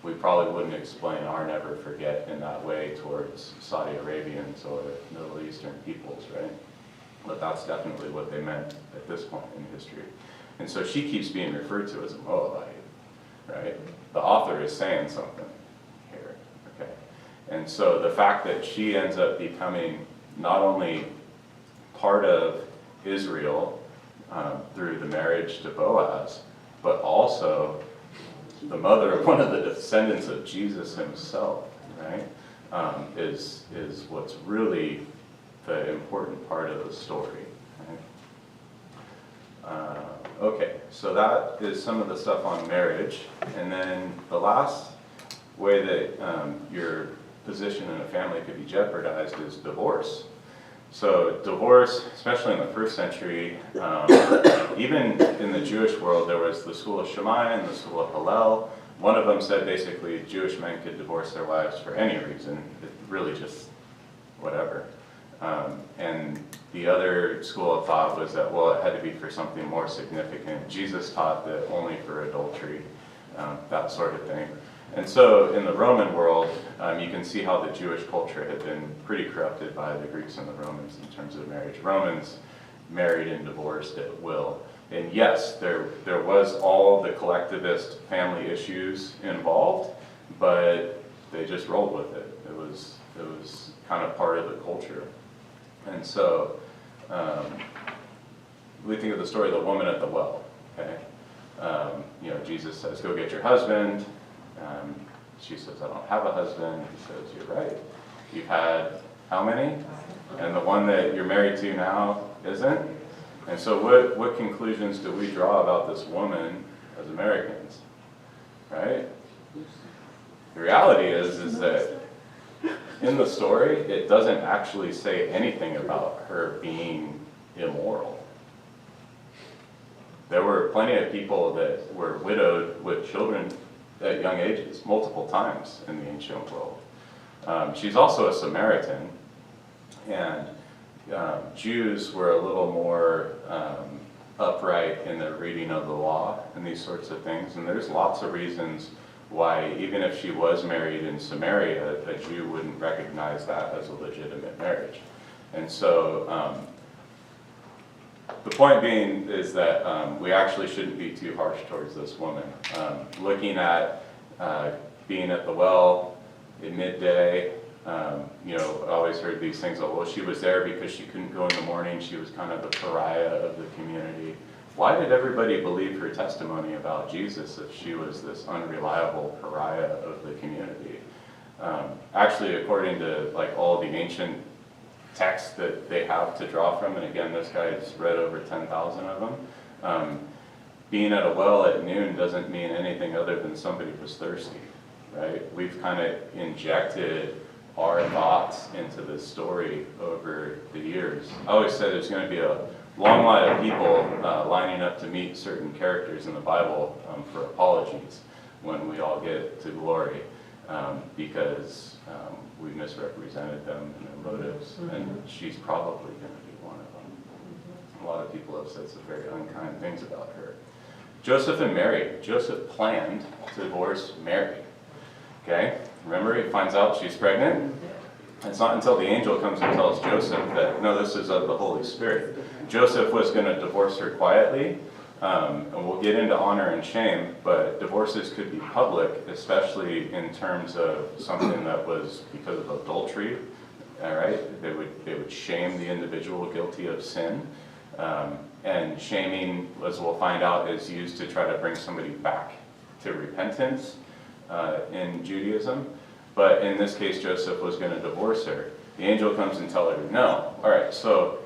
We probably wouldn't explain our never forget in that way towards Saudi Arabians or Middle Eastern peoples, right? But that's definitely what they meant at this point in history. And so she keeps being referred to as a Moabite, right? The author is saying something here, okay? And so the fact that she ends up becoming not only part of Israel through the marriage to Boaz, but also the mother of one of the descendants of Jesus himself, right, is what's really the important part of the story. Right? Okay, so that is some of the stuff on marriage. And then the last way that your position in a family could be jeopardized is divorce. So divorce, especially in the first century, even in the Jewish world, there was the school of Shammai and the school of Hillel. One of them said basically Jewish men could divorce their wives for any reason, really just whatever. And the other school of thought was that, well, it had to be for something more significant. Jesus taught that only for adultery, that sort of thing. And so in the Roman world, you can see how the Jewish culture had been pretty corrupted by the Greeks and the Romans in terms of marriage. Romans married and divorced at will. And yes, there was all the collectivist family issues involved, but they just rolled with it. It was kind of part of the culture. And so we think of the story of the woman at the well, okay? Jesus says, go get your husband. She says, I don't have a husband. He says, you're right. You've had how many? And the one that you're married to now isn't? And so what conclusions do we draw about this woman as Americans? Right? The reality is that in the story, it doesn't actually say anything about her being immoral. There were plenty of people that were widowed with children at young ages, multiple times in the ancient world. She's also a Samaritan, and Jews were a little more upright in their reading of the law and these sorts of things, and there's lots of reasons why, even if she was married in Samaria, a Jew wouldn't recognize that as a legitimate marriage. And so the point being is that we actually shouldn't be too harsh towards this woman. Looking at being at the well at midday, I always heard these things, well, she was there because she couldn't go in the morning, she was kind of the pariah of the community. Why did everybody believe her testimony about Jesus if she was this unreliable pariah of the community? Actually, according to like all the ancient texts that they have to draw from, and again, this guy's read over 10,000 of them, being at a well at noon doesn't mean anything other than somebody was thirsty, right? We've kind of injected our thoughts into this story over the years. I always say there's going to be a long line of people lining up to meet certain characters in the Bible for apologies when we all get to glory, because we misrepresented them and their motives, and she's probably going to be one of them. A lot of people have said some very unkind things about her. Joseph and Mary. Joseph planned to divorce Mary. Okay? Remember, he finds out she's pregnant. It's not until the angel comes and tells Joseph that, no, this is of the Holy Spirit. Joseph was going to divorce her quietly, and we'll get into honor and shame, but divorces could be public, especially in terms of something that was because of adultery. All right? They would shame the individual guilty of sin. And shaming, as we'll find out, is used to try to bring somebody back to repentance in Judaism. But in this case, Joseph was going to divorce her. The angel comes and tells her, no. All right, so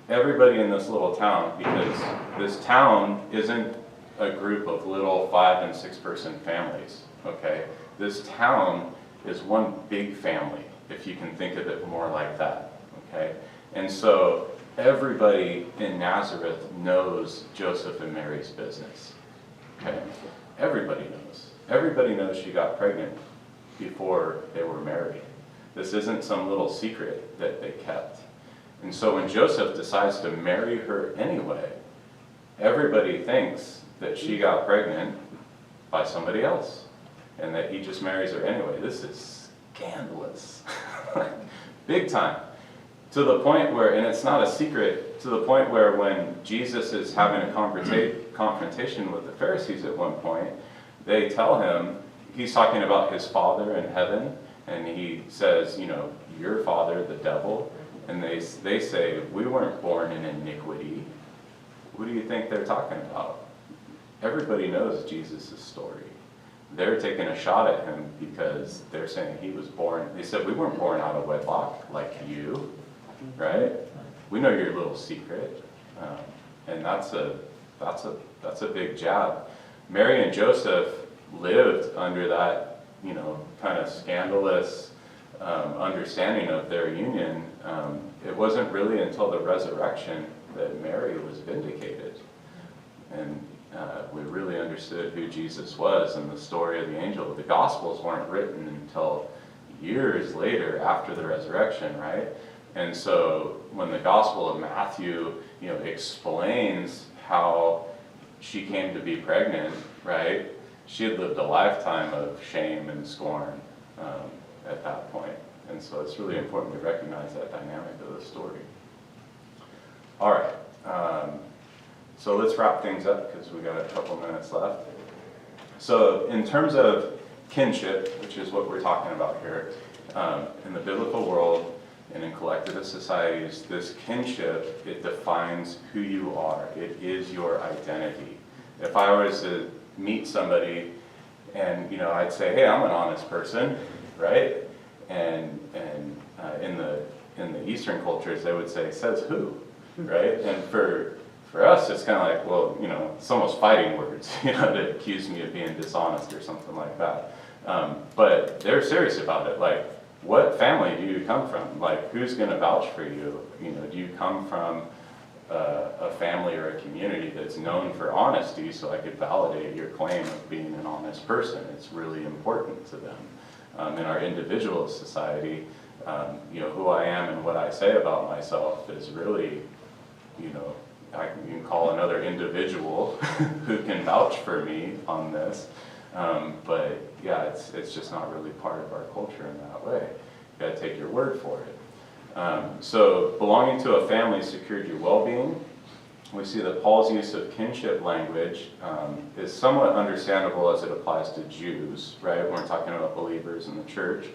everybody in this little town, because this town isn't a group of little 5- and 6-person families, okay? This town is one big family, if you can think of it more like that, okay? And so everybody in Nazareth knows Joseph and Mary's business, okay? Everybody knows. Everybody knows she got pregnant before they were married. This isn't some little secret that they kept. And so when Joseph decides to marry her anyway, everybody thinks that she got pregnant by somebody else and that he just marries her anyway. This is scandalous, big time. To the point where, and it's not a secret, to the point where when Jesus is having a confrontation with the Pharisees at one point, they tell him, he's talking about his father in heaven, and he says, your father, the devil, and they say, we weren't born in iniquity. What do you think they're talking about? Everybody knows Jesus' story. They're taking a shot at him because they're saying he was born, they said, we weren't born out of wedlock like you, right? We know your little secret. And that's a big jab. Mary and Joseph lived under that, kind of scandalous understanding of their union. It wasn't really until the resurrection that Mary was vindicated. And we really understood who Jesus was and the story of the angel. The Gospels weren't written until years later after the resurrection, right? And so when the Gospel of Matthew, explains how she came to be pregnant, right? She had lived a lifetime of shame and scorn at that point. And so it's really important to recognize that dynamic of the story. All right, so let's wrap things up because we got a couple minutes left. So in terms of kinship, which is what we're talking about here, in the biblical world and in collectivist societies, this kinship, it defines who you are. It is your identity. If I was to meet somebody and I'd say, hey, I'm an honest person, right? And in the Eastern cultures, they would say, says who, right? And for us, it's kind of like, well, it's almost fighting words, to accuse me of being dishonest or something like that. But they're serious about it. Like, what family do you come from? Like, who's going to vouch for you? Do you come from a family or a community that's known for honesty, so I could validate your claim of being an honest person. It's really important to them. In our individualist society, who I am and what I say about myself is really, you can call another individual who can vouch for me on this. But yeah, it's just not really part of our culture in that way. You gotta take your word for it. So belonging to a family secured your well-being. We see that Paul's use of kinship language is somewhat understandable as it applies to Jews, right? We're talking about believers in the church.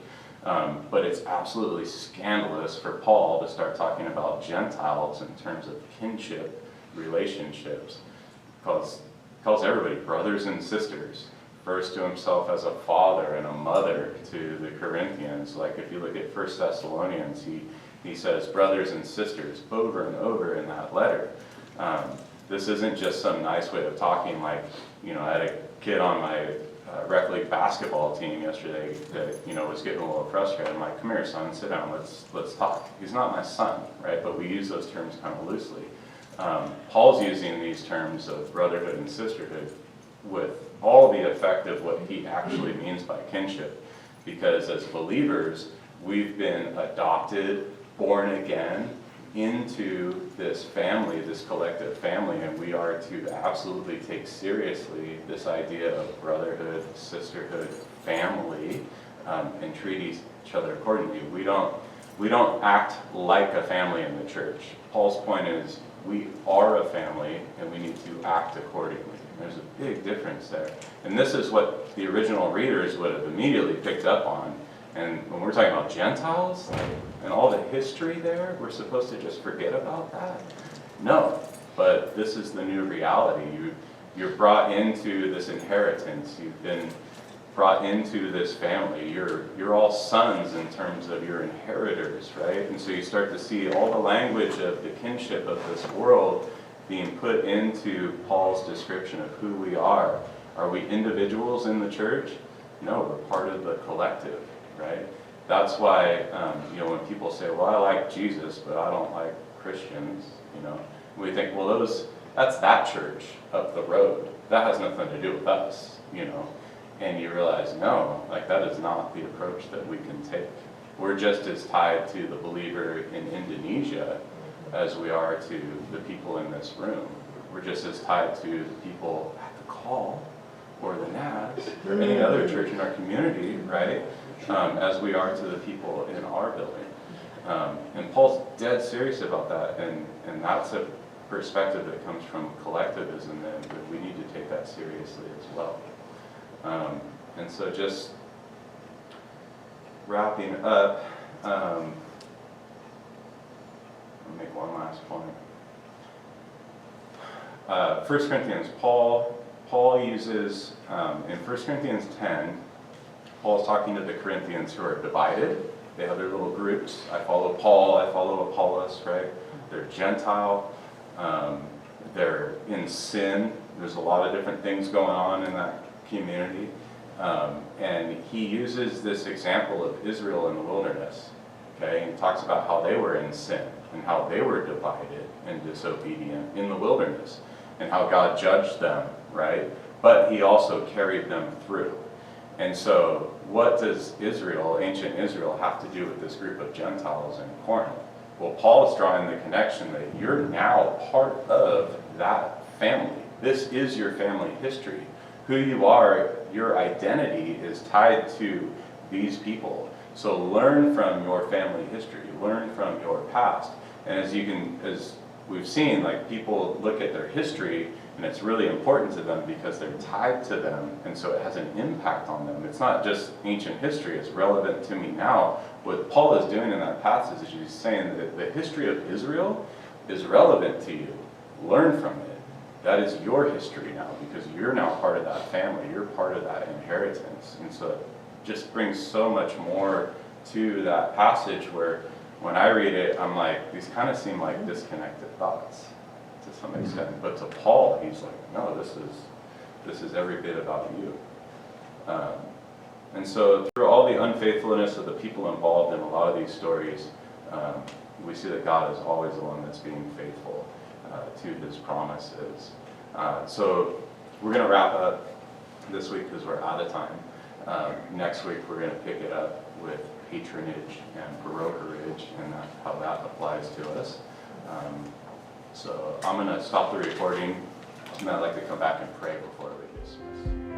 But it's absolutely scandalous for Paul to start talking about Gentiles in terms of kinship relationships. Calls everybody brothers and sisters. Refers to himself as a father and a mother to the Corinthians. Like if you look at 1 Thessalonians, he says brothers and sisters over and over in that letter. This isn't just some nice way of talking like, I had a kid on my rec league basketball team yesterday that, was getting a little frustrated. I'm like, come here son, sit down, let's talk. He's not my son, right? But we use those terms kind of loosely. Paul's using these terms of brotherhood and sisterhood with all the effect of what he actually means by kinship. Because as believers, we've been adopted, born again, into this family, this collective family, and we are to absolutely take seriously this idea of brotherhood, sisterhood, family, and treat each other accordingly. We don't act like a family in the church. Paul's point is we are a family and we need to act accordingly. There's a big difference there. And this is what the original readers would have immediately picked up on. And when we're talking about Gentiles and all the history there, we're supposed to just forget about that? No, but this is the new reality. You're brought into this inheritance. You've been brought into this family. You're all sons in terms of your inheritors, right? And so you start to see all the language of the kinship of this world being put into Paul's description of who we are. Are we individuals in the church? No, we're part of the collective, right? That's why, when people say, well, I like Jesus, but I don't like Christians, we think, well, that's that church up the road. That has nothing to do with us, And you realize, no, that is not the approach that we can take. We're just as tied to the believer in Indonesia as we are to the people in this room. We're just as tied to the people at the call or the NAS or any other church in our community, right? As we are to the people in our building. And Paul's dead serious about that, and that's a perspective that comes from collectivism, and we need to take that seriously as well. And so just wrapping up, I'll make one last point. 1 Corinthians, Paul uses, in 1 Corinthians 10, Paul's talking to the Corinthians who are divided. They have their little groups. I follow Paul, I follow Apollos, right? They're Gentile. They're in sin. There's a lot of different things going on in that community. And he uses this example of Israel in the wilderness. Okay, and he talks about how they were in sin and how they were divided and disobedient in the wilderness and how God judged them, right? But he also carried them through. And so what does Israel, ancient Israel, have to do with this group of Gentiles in Corinth? Well, Paul is drawing the connection that you're now part of that family. This is your family history. Who you are, your identity is tied to these people. So learn from your family history, learn from your past. And as we've seen, people look at their history and it's really important to them because they're tied to them, and so it has an impact on them. It's not just ancient history, it's relevant to me now. What Paul is doing in that passage is he's saying that the history of Israel is relevant to you. Learn from it. That is your history now because you're now part of that family. You're part of that inheritance. And so it just brings so much more to that passage where when I read it, I'm like, these kind of seem like disconnected thoughts to some extent. But to Paul, he's like, no, this is every bit about you. And so through all the unfaithfulness of the people involved in a lot of these stories, we see that God is always the one that's being faithful. to his promises. So we're going to wrap up this week because we're out of time. Next week we're going to pick it up with patronage and brokerage and how that applies to us. So I'm going to stop the recording, and I'd like to come back and pray before we dismiss.